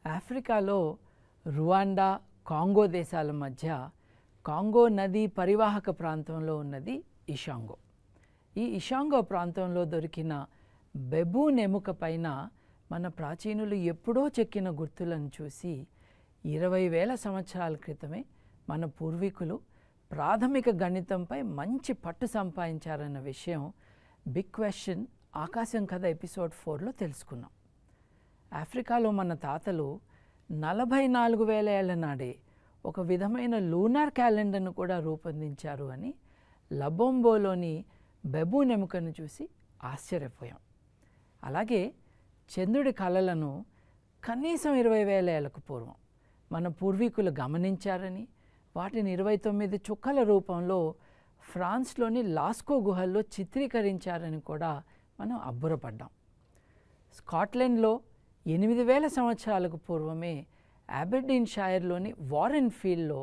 ఆఫ్రికాలో Rwanda, Congo దేశాల మధ్య కాంగో నది పరివాహక ప్రాంతంలో ఉన్నది ఇషాంగో. ఈ ఇషాంగో ప్రాంతంలో దొరికిన బెబూన్ ఎముక పైన మన ప్రాచీనులు ఎప్పుడో చెక్కిన గుర్తులను చూసి 20,000 సంవత్సరాల క్రితమే మన పూర్వీకులు ప్రాథమిక గణితంపై మంచి పట్టు సంపాదించారన్న విషయం బిగ్ క్వశ్చన్ ఆకాశం కథ ఎపిసోడ్ 4లో తెలుసుకున్నాం. ఆఫ్రికాలో మన తాతలు 44,000 ఏళ్ల నాడే ఒక విధమైన లూనార్ క్యాలెండర్ను కూడా రూపొందించారు అని లబొంబోలోని బెబూన్ ఎముకను చూసి ఆశ్చర్యపోయాం. అలాగే చంద్రుడి కళలను కనీసం 20,000 ఏళ్లకు పూర్వం మన పూర్వీకులు గమనించారని, వాటిని 29 చుక్కల రూపంలో ఫ్రాన్స్లోని లాస్కో గుహల్లో చిత్రీకరించారని కూడా మనం అబ్బురపడ్డాం. స్కాట్లాండ్లో 8,000 సంవత్సరాలకు పూర్వమే అబెర్డీన్ షైర్లోని వారెన్ ఫీల్డ్లో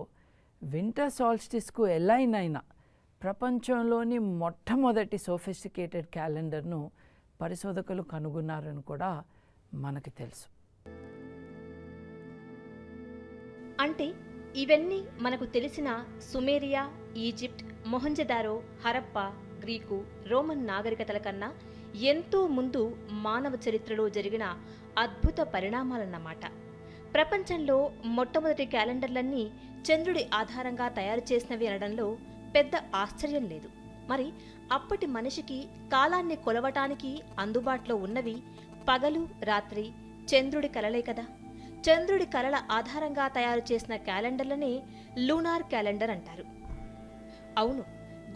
వింటర్ సాల్స్టిస్కు ఎలైన్ అయిన ప్రపంచంలోని మొట్టమొదటి సోఫిస్టికేటెడ్ క్యాలెండర్ను పరిశోధకులు కనుగొన్నారని కూడా మనకు తెలుసు. అంటే ఇవన్నీ మనకు తెలిసిన Sumeria, Egypt, Mohenjodaro, Harappa, Greek, Roman నాగరికతల కన్నా ఎంతో ముందు మానవ చరిత్రలో జరిగిన అద్భుత పరిణామాలన్నమాట. ప్రపంచంలో మొట్టమొదటి క్యాలెండర్లన్నీ చంద్రుడి ఆధారంగా తయారు చేసినవి అనడంలో పెద్ద ఆశ్చర్యం లేదు. మరి అప్పటి మనిషికి కాలాన్ని కొలవటానికి అందుబాటులో ఉన్నవి పగలు, రాత్రి, చంద్రుడి కలలే కదా. చంద్రుడి కలల ఆధారంగా తయారు చేసిన క్యాలెండర్లనే లూనార్ క్యాలెండర్ అంటారు. అవును,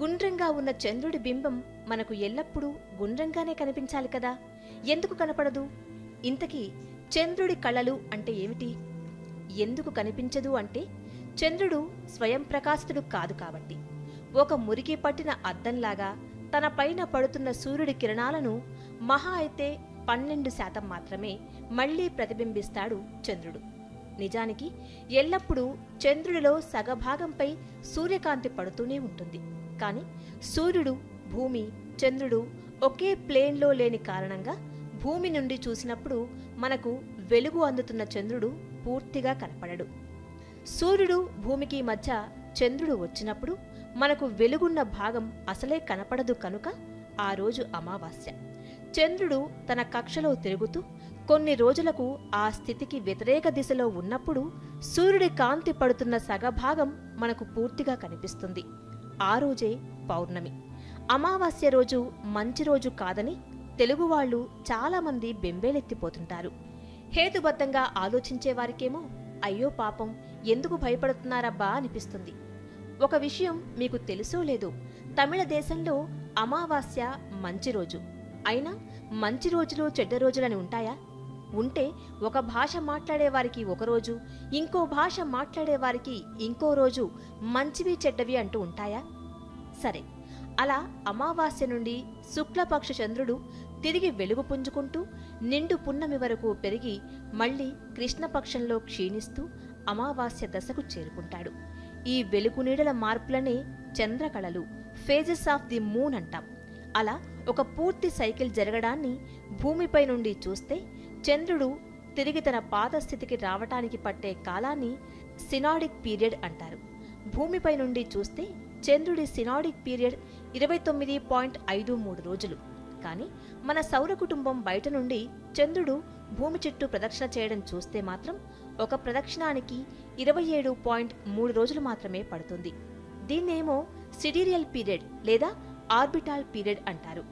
గుండ్రంగా ఉన్న చంద్రుడి బింబం మనకు ఎల్లప్పుడూ గుండ్రంగానే కనిపించాలి కదా, ఎందుకు కనపడదు? ఇంతకీ చంద్రుడి కళలు అంటే ఏమిటి? ఎందుకు కనిపించదు అంటే చంద్రుడు స్వయం ప్రకాశితుడు కాదు కాబట్టి. ఒక మురికి పట్టిన అద్దంలాగా తన పైన పడుతున్న సూర్యుడి కిరణాలను మహా అయితే 12% మాత్రమే మళ్లీ ప్రతిబింబిస్తాడు చంద్రుడు. నిజానికి ఎల్లప్పుడూ చంద్రుడిలో సగభాగంపై సూర్యకాంతి పడుతూనే ఉంటుంది. కానీ సూర్యుడు, భూమి, చంద్రుడు ఒకే ప్లేన్లో లేని కారణంగా భూమి నుండి చూసినప్పుడు మనకు వెలుగు అందుతున్న చంద్రుడు పూర్తిగా కనపడడు. సూర్యుడు, భూమికి మధ్య చంద్రుడు వచ్చినప్పుడు మనకు వెలుగున్న భాగం అసలే కనపడదు. కనుక ఆ రోజు అమావాస్య. చంద్రుడు తన కక్షలో తిరుగుతూ కొన్ని రోజులకు ఆ స్థితికి వ్యతిరేక దిశలో ఉన్నప్పుడు సూర్యుడి కాంతి పడుతున్న సగభాగం మనకు పూర్తిగా కనిపిస్తుంది. ఆ రోజే పౌర్ణమి. అమావాస్య రోజు మంచి రోజు కాదని తెలుగువాళ్లు చాలామంది బెంబేలెత్తిపోతుంటారు. హేతుబద్ధంగా ఆలోచించేవారికేమో అయ్యో పాపం, ఎందుకు భయపడుతున్నారబ్బా అనిపిస్తుంది. ఒక విషయం మీకు తెలుసో లేదో, తమిళ దేశంలో అమావాస్య మంచి రోజు. అయినా మంచి రోజులు చెడ్డ రోజులని ఉంటాయా? ఉంటే ఒక భాష మాట్లాడేవారికి ఒకరోజు, ఇంకో భాష మాట్లాడేవారికి ఇంకో రోజు మంచివి చెడ్డవి అంటూ ఉంటాయా? సరే, అలా అమావాస్య నుండి శుక్లపక్ష చంద్రుడు తిరిగి వెలుగు పుంజుకుంటూ నిండు పున్నమి వరకు పెరిగి మళ్లీ కృష్ణపక్షంలో క్షీణిస్తూ అమావాస్య దశకు చేరుకుంటాడు. ఈ వెలుగు నీడల మార్పులనే చంద్రకళలు, ఫేజెస్ ఆఫ్ ది మూన్ అంటాం. అలా ఒక పూర్తి సైకిల్ జరగడాన్ని భూమిపై నుండి చూస్తే చంద్రుడు తిరిగి తన పాత స్థితికి రావటానికి పట్టే కాలాన్ని సినాడిక్ పీరియడ్ అంటారు. భూమిపై నుండి చూస్తే చంద్రుడి సినాడిక్ పీరియడ్ 29.53 రోజులు. కానీ మన సౌర కుటుంబం బయట నుండి చంద్రుడు భూమి చుట్టూ ప్రదక్షిణ చేయడం చూస్తే మాత్రం ఒక ప్రదక్షిణానికి 27.3 రోజులు మాత్రమే పడుతుంది. దీన్నేమో సిడీరియల్ పీరియడ్ లేదా ఆర్బిటాల్ పీరియడ్ అంటారు.